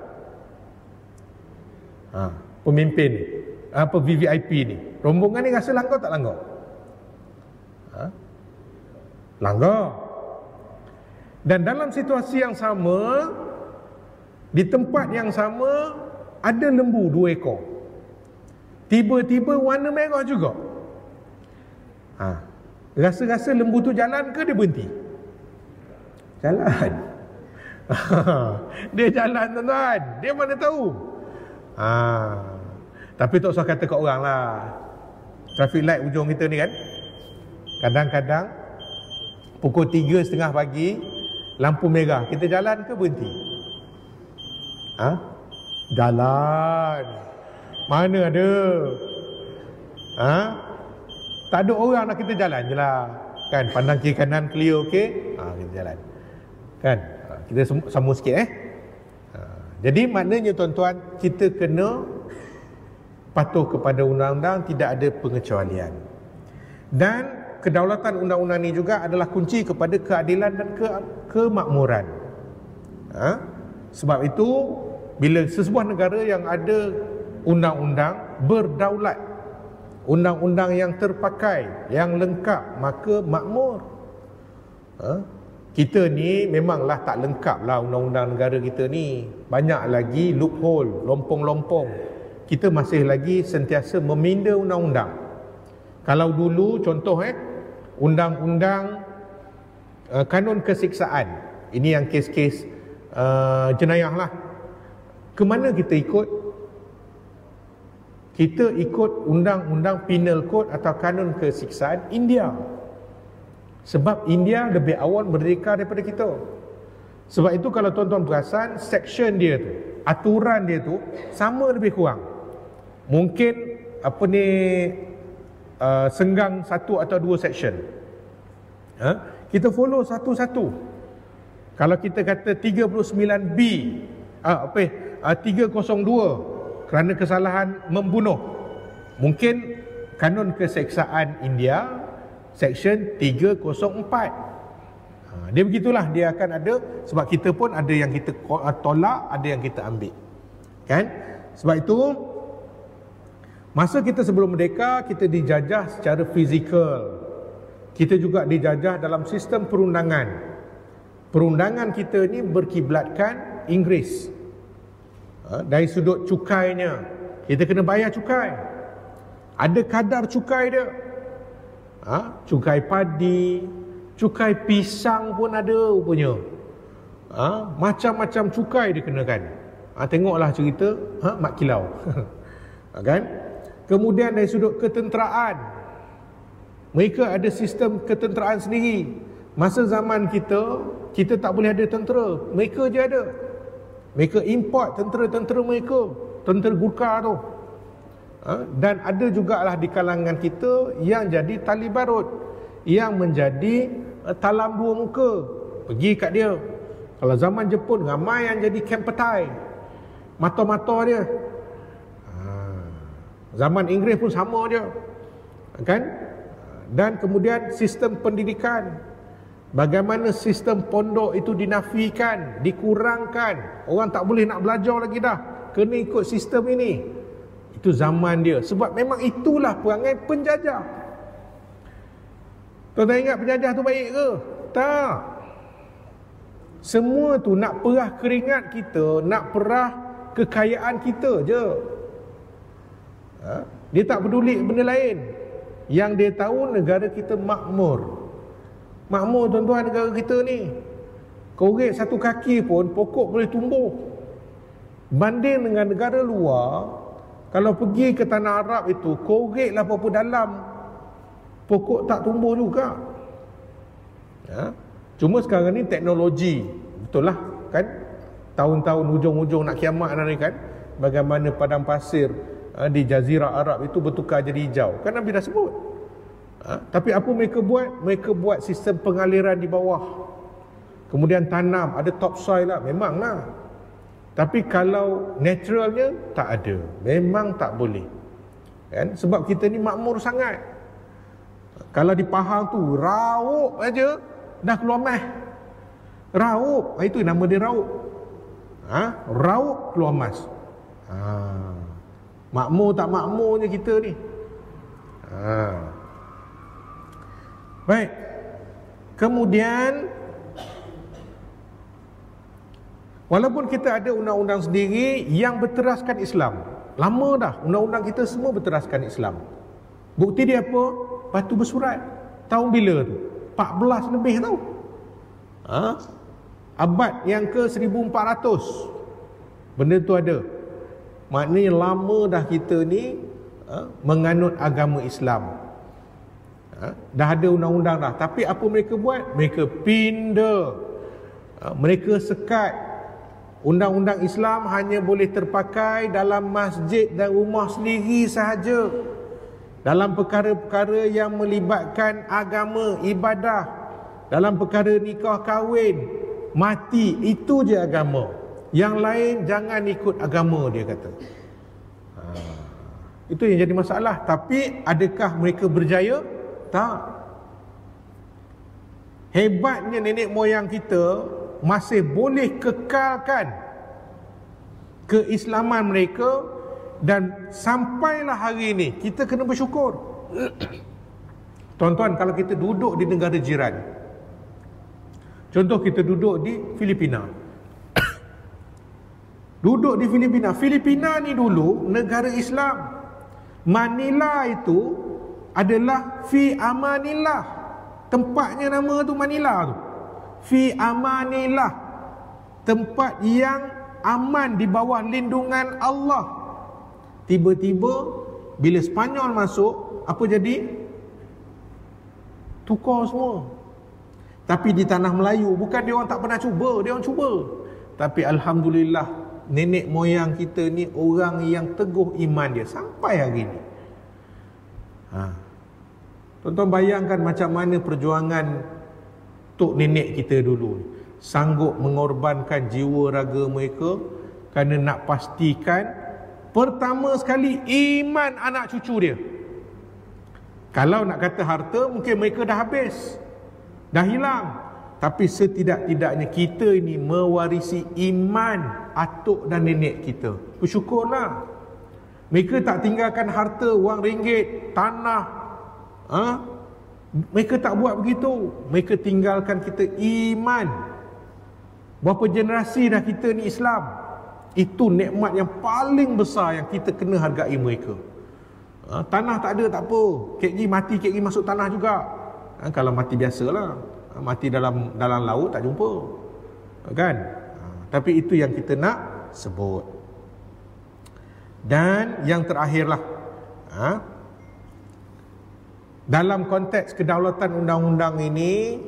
Pemimpin ni, VVIP ni, rombongan ni rasa langgar tak langgar? Langgar. Dan dalam situasi yang sama, di tempat yang sama, ada lembu 2 ekor. Tiba-tiba warna merah juga. Rasa-rasa lembu tu jalan ke dia berhenti? Jalan. Dia jalan, tuan-tuan. Dia mana tahu? Tapi tak usah kata kat orang lah. Traffic light ujung kita ni kan, kadang-kadang pukul 3:30 pagi lampu merah, kita jalan ke berhenti? Jalan. Mana ada? Tak ada orang nak, kita jalan je lah, kan? Pandang kiri kanan clear, okey, kita jalan, kan? Kita sama sikit Jadi maknanya tuan-tuan, kita kena patuh kepada undang-undang, tidak ada pengecualian. Dan kedaulatan undang-undang ni juga adalah kunci kepada keadilan dan kemakmuran. Sebab itu bila sesebuah negara yang ada undang-undang berdaulat, undang-undang yang terpakai, yang lengkap, maka makmur. Kita ni memanglah tak lengkap lah undang-undang negara kita ni. Banyak lagi loophole, lompong-lompong. Kita masih lagi sentiasa meminda undang-undang. Kalau dulu contoh undang-undang kanun kesiksaan, ini yang kes-kes jenayah lah, ke mana kita ikut? Kita ikut undang-undang penal code atau kanun kesiksaan India. Sebab India lebih awal merdeka daripada kita. Sebab itu kalau tuan-tuan perasan, section dia tu, aturan dia tu sama lebih kurang. Mungkin senggang 1 atau 2 section. Kita follow satu-satu. Kalau kita kata 39B 302 kerana kesalahan membunuh, mungkin kanun keseksaan India section 304. Dia begitulah, dia akan ada. Sebab kita pun ada yang kita tolak, ada yang kita ambil, kan? Sebab itu masa kita sebelum merdeka, kita dijajah secara fizikal. Kita juga dijajah dalam sistem perundangan. Perundangan kita ni berkiblatkan Inggeris. Dari sudut cukainya, kita kena bayar cukai. Ada kadar cukai dia. Cukai padi, cukai pisang pun ada rupanya. Macam-macam cukai dikenakan. Tengoklah cerita Mak Kilau. Kan? Kemudian dari sudut ketenteraan, mereka ada sistem ketenteraan sendiri. Masa zaman kita tak boleh ada tentera, mereka je ada. Mereka import tentera-tentera mereka, tentera Gurkha tu. Dan ada jugalah di kalangan kita yang jadi tali barut, yang menjadi talam 2 muka. Pergi kat dia. Kalau zaman Jepun, ramai yang jadi Kempeitai, mata-mata dia. Zaman Inggeris pun sama je, kan? Dan kemudian sistem pendidikan, bagaimana sistem pondok itu dinafikan, dikurangkan. Orang tak boleh nak belajar lagi dah, kena ikut sistem ini. Itu zaman dia. Sebab memang itulah perangai penjajah. Tuan-tuan ingat penjajah tu baik ke? Tak. Semua tu nak perah keringat kita, nak perah kekayaan kita je. Dia tak peduli benda lain. Yang dia tahu negara kita makmur. Makmur tuan-tuan negara kita ni. Korek satu kaki pun pokok boleh tumbuh. Banding dengan negara luar, kalau pergi ke tanah Arab itu, koreklah berapa dalam, pokok tak tumbuh juga. Cuma sekarang ni teknologi, betul lah kan, tahun-tahun hujung-hujung nak kiamat ni kan, bagaimana padang pasir di Jazirah Arab itu bertukar jadi hijau, kan Nabi dah sebut. Tapi apa mereka buat? Mereka buat sistem pengaliran di bawah, kemudian tanam, ada topsoil lah, memang lah. Tapi kalau naturalnya tak ada, memang tak boleh kan? Sebab kita ni makmur sangat. Kalau di Pahang tu rauk aja dah keluar mah. Rauk, itu nama dia rauk. Rauk keluar emas. Makmur tak makmurnya kita ni. Baik. Kemudian walaupun kita ada undang-undang sendiri yang berteraskan Islam, lama dah undang-undang kita semua berteraskan Islam. Bukti dia apa? Batu bersurat. Tahun bila tu? 14 lebih tau. Abad yang ke 1400 benda tu ada. Maknanya lama dah kita ni menganut agama Islam. Dah ada undang-undang dah. Tapi apa mereka buat? Mereka pindah, mereka sekat. Undang-undang Islam hanya boleh terpakai dalam masjid dan rumah sendiri sahaja. Dalam perkara-perkara yang melibatkan agama, ibadah, dalam perkara nikah kahwin, mati, itu je agama. Yang lain jangan ikut agama, dia kata. Itu yang jadi masalah. Tapi adakah mereka berjaya? Tak. Hebatnya nenek moyang kita masih boleh kekalkan keislaman mereka, dan sampailah hari ini kita kena bersyukur. Tuan-tuan, kalau kita duduk di negara jiran, contoh kita duduk di Filipina. Duduk di Filipina. Filipina ni dulu negara Islam. Manila itu adalah fi amanillah. Tempatnya nama tu Manila tu. Fi amanillah. Tempat yang aman di bawah lindungan Allah. Tiba-tiba bila Spanyol masuk, apa jadi? Tukar semua. Tapi di tanah Melayu, bukan dia orang tak pernah cuba, dia orang cuba. Tapi alhamdulillah, nenek moyang kita ni orang yang teguh iman dia sampai hari ni. Tuan-tuan bayangkan macam mana perjuangan tok nenek kita dulu, sanggup mengorbankan jiwa raga mereka kerana nak pastikan pertama sekali iman anak cucu dia. Kalau nak kata harta, mungkin mereka dah habis, dah hilang. Tapi setidak-tidaknya kita ini mewarisi iman atuk dan nenek kita. Bersyukurlah. Mereka tak tinggalkan harta, wang ringgit, tanah. Mereka tak buat begitu. Mereka tinggalkan kita iman. Berapa generasi dah kita ni Islam. Itu nikmat yang paling besar yang kita kena hargai mereka. Tanah tak ada, tak apa. KG mati, KG masuk tanah juga. Kalau mati biasalah. Mati dalam laut tak jumpa, kan? Tapi itu yang kita nak sebut. Dan yang terakhirlah, dalam konteks kedaulatan undang-undang ini,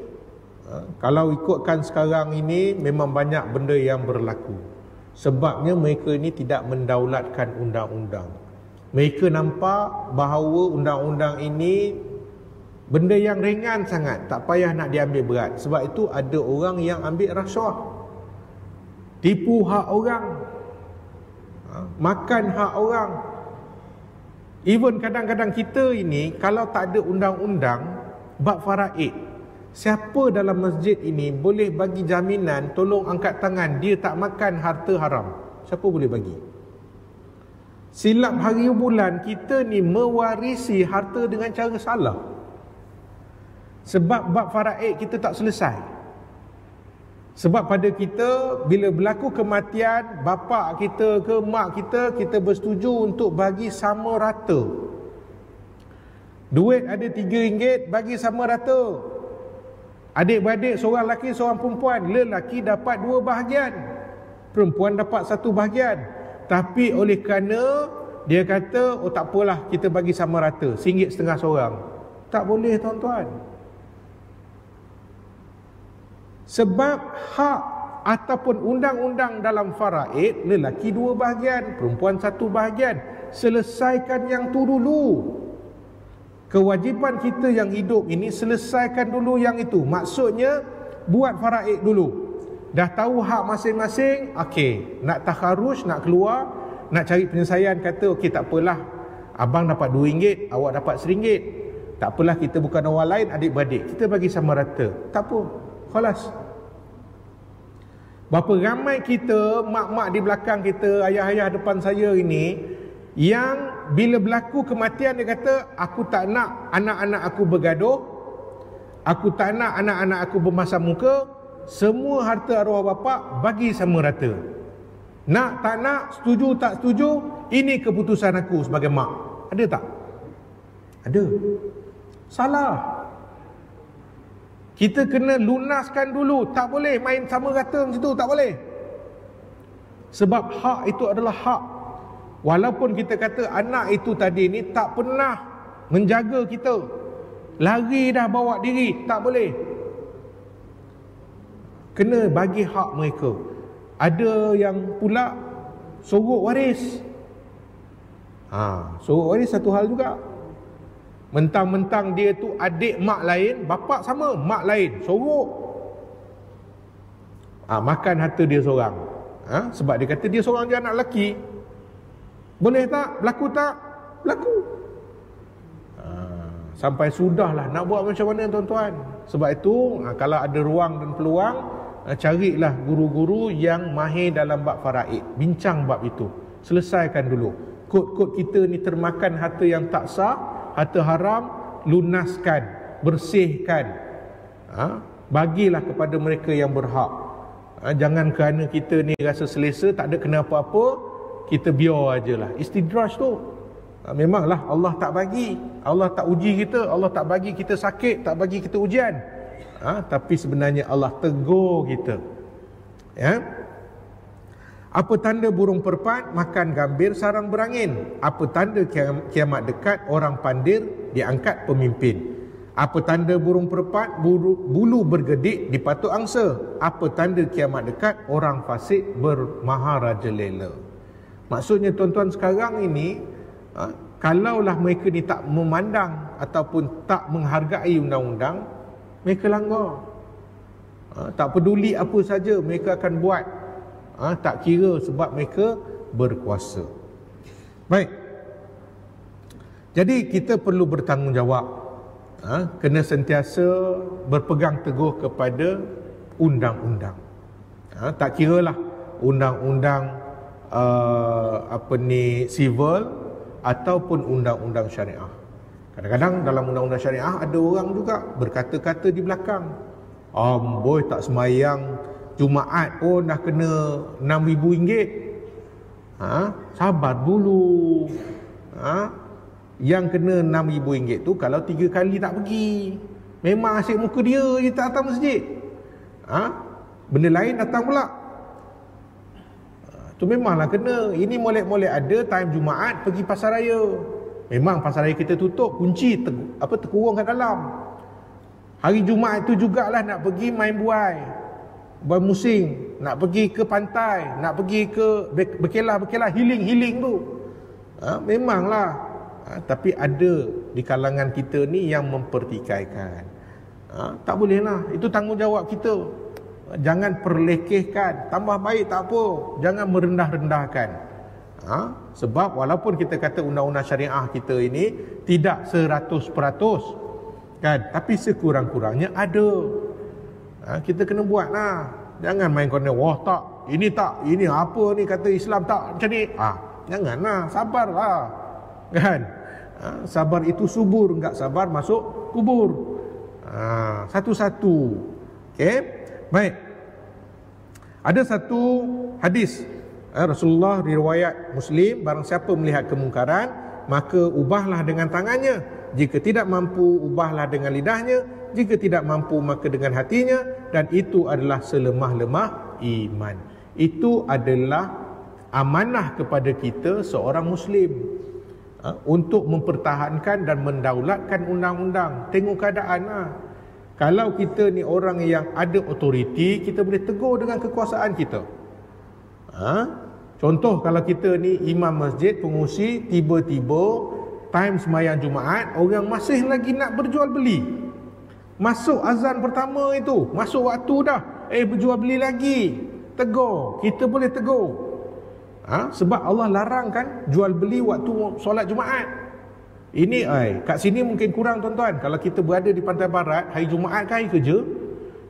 kalau ikutkan sekarang ini, memang banyak benda yang berlaku. Sebabnya mereka ini tidak mendaulatkan undang-undang. Mereka nampak bahawa undang-undang ini benda yang ringan sangat, tak payah nak diambil berat. Sebab itu ada orang yang ambil rasuah, tipu hak orang, makan hak orang. Even kadang-kadang kita ini, kalau tak ada undang-undang bab faraid, siapa dalam masjid ini boleh bagi jaminan, tolong angkat tangan, dia tak makan harta haram? Siapa boleh bagi? Silap hari bulan kita ni mewarisi harta dengan cara salah. Sebab bab faraid kita tak selesai. Sebab pada kita, bila berlaku kematian bapa kita ke mak kita, kita bersetuju untuk bagi sama rata. Duit ada RM3, bagi sama rata. Adik-beradik, seorang lelaki, seorang perempuan. Lelaki dapat 2 bahagian, perempuan dapat 1 bahagian. Tapi oleh kerana dia kata, oh tak apalah, kita bagi sama rata, RM1.50 seorang. Tak boleh tuan-tuan. Sebab hak ataupun undang-undang dalam faraid, lelaki 2 bahagian, perempuan 1 bahagian. Selesaikan yang tu dulu. Kewajipan kita yang hidup ini, selesaikan dulu yang itu. Maksudnya, buat faraid dulu. Dah tahu hak masing-masing, okey, nak takharus, nak keluar, nak cari penyelesaian, kata okey tak apalah, abang dapat RM2, awak dapat RM1. Tak apalah, kita bukan orang lain, adik-beradik, kita bagi sama rata. Tak apa, khalas. Berapa ramai kita, mak-mak di belakang kita, ayah-ayah depan saya ini, yang bila berlaku kematian dia kata, aku tak nak anak-anak aku bergaduh, aku tak nak anak-anak aku bermasam muka, semua harta arwah bapa bagi sama rata. Nak tak nak, setuju tak setuju, ini keputusan aku sebagai mak. Ada tak? Ada. Salah. Kita kena lunaskan dulu. Tak boleh main sama rata macam tu, tak boleh. Sebab hak itu adalah hak. Walaupun kita kata anak itu tadi ni tak pernah menjaga kita, lari dah bawa diri, tak boleh. Kena bagi hak mereka. Ada yang pula sorok waris. Sorok waris satu hal juga. Mentang-mentang dia tu adik mak lain, bapa sama, mak lain, sorok. Makan harta dia seorang. Sebab dia kata dia seorang je anak lelaki. Boleh tak? Berlaku tak? Berlaku. Sampai sudahlah, nak buat macam mana tuan-tuan? Sebab itu, kalau ada ruang dan peluang, carilah guru-guru yang mahir dalam bab faraid. Bincang bab itu. Selesaikan dulu. Kod-kod kita ni termakan harta yang tak sah, harta haram, lunaskan, bersihkan. Bagilah kepada mereka yang berhak. Jangan kerana kita ni rasa selesa, tak ada kena apa-apa, kita biar ajalah. Istidraj tu, memanglah Allah tak bagi, Allah tak uji kita, Allah tak bagi kita sakit, tak bagi kita ujian. Tapi sebenarnya Allah tegur kita. Apa tanda burung perpat? Makan gambir, sarang berangin. Apa tanda kiamat dekat? Orang pandir diangkat pemimpin. Apa tanda burung perpat? Bulu bergedik dipatuk angsa. Apa tanda kiamat dekat? Orang fasik bermaharaja lela. Maksudnya tuan-tuan sekarang ini, kalaulah mereka ni tak memandang ataupun tak menghargai undang-undang, mereka langgar. Tak peduli apa saja mereka akan buat. Tak kira sebab mereka berkuasa. Baik. Jadi kita perlu bertanggungjawab. Kena sentiasa berpegang teguh kepada undang-undang. Tak kiralah undang-undang civil ataupun undang-undang syariah. Kadang-kadang dalam undang-undang syariah ada orang juga berkata-kata di belakang, amboi tak semayang Jumaat pun dah kena RM6,000. Sabar dulu. Yang kena RM6,000 tu kalau 3 kali tak pergi, memang asyik muka dia je tak datang masjid. Benda lain datang pula. Tu memanglah kena. Ini molek-molek ada time Jumaat pergi pasar raya. Memang pasar raya kita tutup, kunci terkurung kat dalam. Hari Jumaat tu jugalah nak pergi main buai, bermusing, nak pergi ke pantai, nak pergi ke berkelah-berkelah, healing tu. Memanglah. Tapi ada di kalangan kita ni yang mempertikaikan. Tak bolehlah. Itu tanggungjawab kita. Jangan perlekehkan. Tambah baik tak apa, jangan merendah-rendahkan. Sebab walaupun kita kata undang-undang syariah kita ini tidak 100%, kan, tapi sekurang-kurangnya ada. Kita kena buat lah. Jangan main kena, wah tak, ini apa ni kata Islam tak macam ni. Janganlah, sabarlah. Kan? Sabar itu subur, enggak sabar masuk kubur. Satu-satu. Okey. Baik. Ada satu hadis Rasulullah, riwayat Muslim, barang siapa melihat kemungkaran maka ubahlah dengan tangannya, jika tidak mampu ubahlah dengan lidahnya, jika tidak mampu maka dengan hatinya, dan itu adalah selemah-lemah iman. Itu adalah amanah kepada kita seorang Muslim untuk mempertahankan dan mendaulatkan undang-undang. Tengok keadaan lah. Kalau kita ni orang yang ada otoriti, kita boleh tegur dengan kekuasaan kita. Contoh, kalau kita ni imam masjid, pengurusi, tiba-tiba time sembahyang Jumaat, orang masih lagi nak berjual beli. Masuk azan pertama itu, masuk waktu dah, berjual beli lagi. Tegur, kita boleh tegur. Sebab Allah larang kan jual beli waktu solat Jumaat. Ini kat sini mungkin kurang tuan-tuan. Kalau kita berada di pantai barat, hari Jumaat kan hari kerja,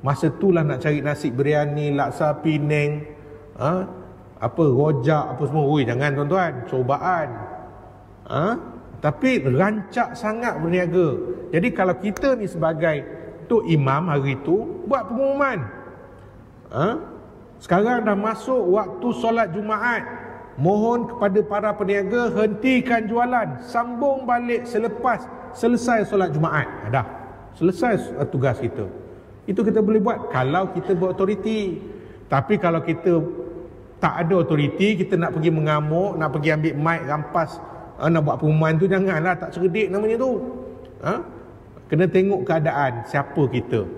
masa itulah nak cari nasi biryani, laksa Penang, rojak apa semua. Jangan tuan-tuan, cobaan. Tapi rancak sangat berniaga. Jadi kalau kita ni sebagai tok imam hari itu, buat pengumuman. Sekarang dah masuk waktu solat Jumaat, mohon kepada para peniaga hentikan jualan, sambung balik selepas selesai solat Jumaat. Dah selesai tugas kita. Itu kita boleh buat kalau kita berautoriti. Tapi kalau kita tak ada otoriti, kita nak pergi mengamuk, nak pergi ambil mic rampas, nak buat pengumuman tu, janganlah, tak cerdik namanya tu. Kena tengok keadaan siapa kita.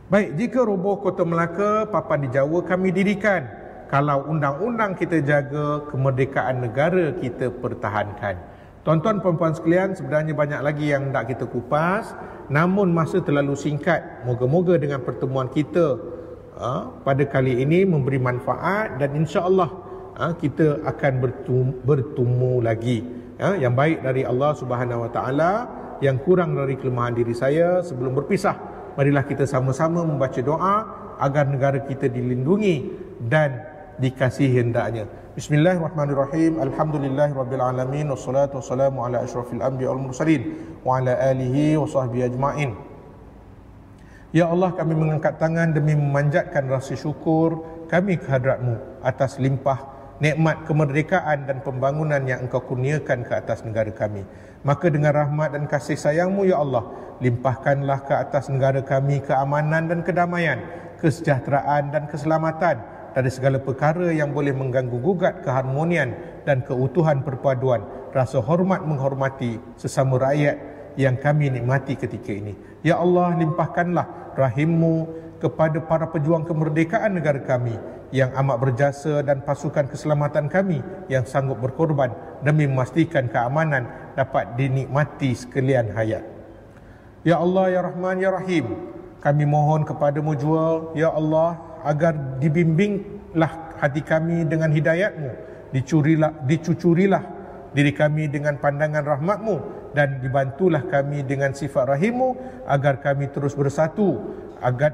Baik, jika roboh Kota Melaka, papan di Jawa kami dirikan. Kalau undang-undang kita jaga, kemerdekaan negara kita pertahankan. Tuan-tuan puan-puan sekalian, sebenarnya banyak lagi yang hendak kita kupas, namun masa terlalu singkat. Moga-moga dengan pertemuan kita pada kali ini memberi manfaat, dan insya-Allah kita akan bertemu lagi. Yang baik dari Allah Subhanahu Wa Taala, yang kurang dari kelemahan diri saya. Sebelum berpisah, marilah kita sama-sama membaca doa agar negara kita dilindungi dan dikasihi hendaknya. Bismillahirrahmanirrahim. Alhamdulillahirabbil alamin, wassalatu wassalamu ala asyrafil anbiya'i wal mursalin wa ala alihi wa sahbihi ajmain. Ya Allah, kami mengangkat tangan demi memanjatkan rasa syukur kami kehadrat-Mu atas limpah nikmat kemerdekaan dan pembangunan yang Engkau kurniakan ke atas negara kami. Maka dengan rahmat dan kasih sayang-Mu ya Allah, limpahkanlah ke atas negara kami keamanan dan kedamaian, kesejahteraan dan keselamatan dari segala perkara yang boleh mengganggu gugat keharmonian dan keutuhan perpaduan rasa hormat menghormati sesama rakyat yang kami nikmati ketika ini. Ya Allah, limpahkanlah rahim-Mu kepada para pejuang kemerdekaan negara kami yang amat berjasa dan pasukan keselamatan kami yang sanggup berkorban demi memastikan keamanan dapat dinikmati sekalian hayat. Ya Allah, Ya Rahman, Ya Rahim, kami mohon kepada-Mu jua, Ya Allah, agar dibimbinglah hati kami dengan hidayat-Mu, dicucurilah diri kami dengan pandangan rahmat-Mu, dan dibantulah kami dengan sifat rahim-Mu agar kami terus bersatu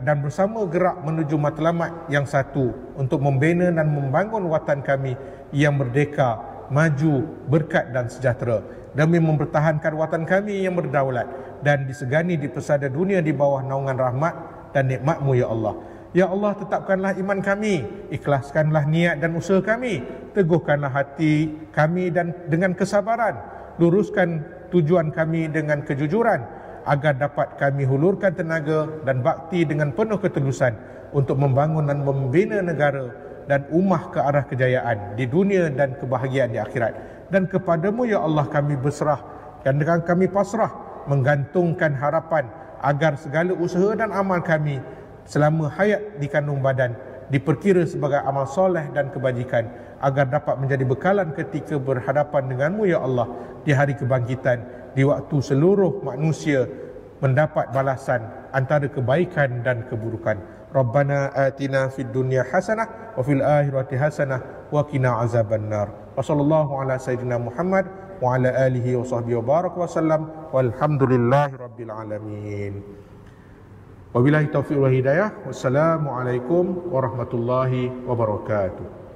dan bersama gerak menuju matlamat yang satu untuk membina dan membangun watan kami yang merdeka, maju, berkat dan sejahtera, demi mempertahankan watan kami yang berdaulat dan disegani di pesada dunia di bawah naungan rahmat dan nikmat-Mu ya Allah. Ya Allah, tetapkanlah iman kami, ikhlaskanlah niat dan usaha kami, teguhkanlah hati kami dan dengan kesabaran, luruskan tujuan kami dengan kejujuran, agar dapat kami hulurkan tenaga dan bakti dengan penuh ketulusan untuk membangun dan membina negara dan ummah ke arah kejayaan di dunia dan kebahagiaan di akhirat. Dan kepada-Mu ya Allah kami berserah dan dengan kami pasrah, menggantungkan harapan agar segala usaha dan amal kami selama hayat di kandung badan diperkira sebagai amal soleh dan kebajikan, agar dapat menjadi bekalan ketika berhadapan dengan-Mu ya Allah di hari kebangkitan, di waktu seluruh manusia mendapat balasan antara kebaikan dan keburukan. Rabbana atina fid dunya hasanah wa fil akhirati hasanah wa qina azabannar. Wa sallallahu ala sayyidina Muhammad wa ala alihi wa sahbihi wa baraka wa sallam, walhamdulillahi rabbil alamin. Wabillahi taufiq wal hidayah. Wassalamualaikum warahmatullahi wabarakatuh.